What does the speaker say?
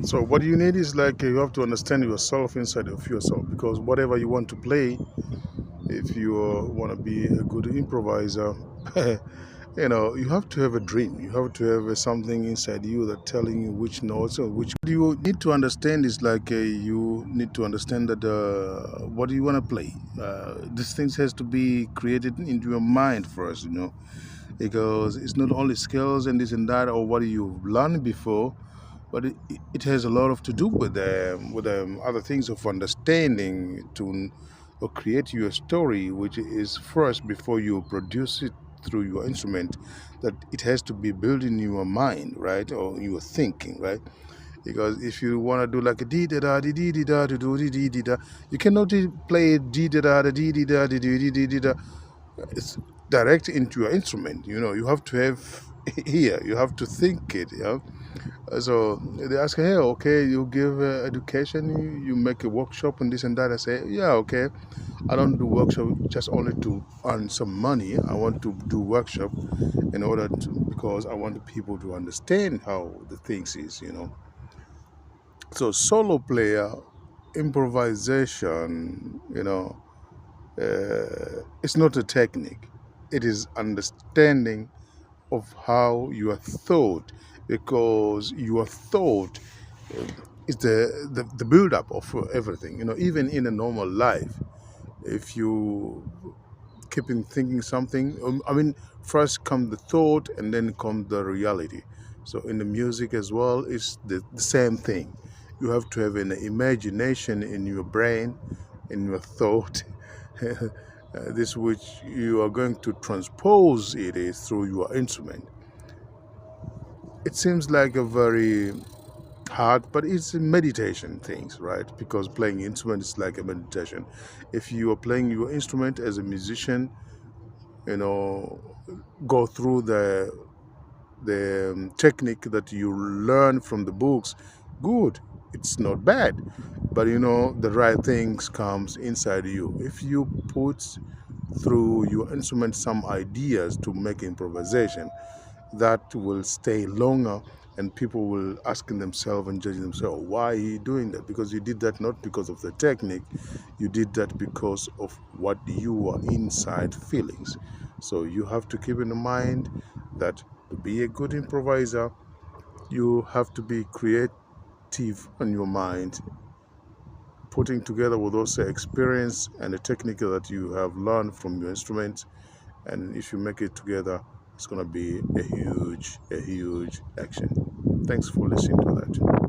So what you need is like you have to understand yourself inside of yourself, because whatever you want to play, if you want to be a good improviser, you have to have a dream. You have to have something inside you that telling you which notes or which you need to understand is like you need to understand that what do you want to play. These things has to be created into your mind first, because it's not only skills and this and that or what you've learned before, but it has a lot of to do with other things of understanding to or create your story, which is first before you produce it through your instrument, that it has to be built in your mind, right, or your thinking, right? Because if you want to do like a dee da da dee dee dee da do dee dee dee da, you cannot play dee da da dee dee da dee dee dee dee da. It's direct into your instrument. You have to have here. You have to think it. So they ask, hey, okay, you give education, you make a workshop and this and that. I say, yeah, okay. I don't do workshop just only to earn some money. I want to do workshop in order to, because I want the people to understand how the things is. So solo player, improvisation, it's not a technique. It is understanding of how you are thought, because your thought is the build-up of everything. Even in a normal life, if you keep in thinking something, first come the thought and then come the reality. So in the music as well, it's the same thing. You have to have an imagination in your brain, in your thought. This which you are going to transpose it is through your instrument. It seems like a very hard, but it's a meditation things, right? Because playing instrument is like a meditation. If you are playing your instrument as a musician, you know go through the technique that you learn from the books, good, it's not bad. But the right things comes inside you. If you put through your instrument some ideas to make improvisation, that will stay longer, and people will asking themselves and judging themselves, why are you doing that? Because you did that not because of the technique, you did that because of what you are inside feelings. So you have to keep in mind that to be a good improviser, you have to be creative in your mind, putting together with those experience and the technique that you have learned from your instrument. And if you make it together, it's going to be a huge action. Thanks for listening to that.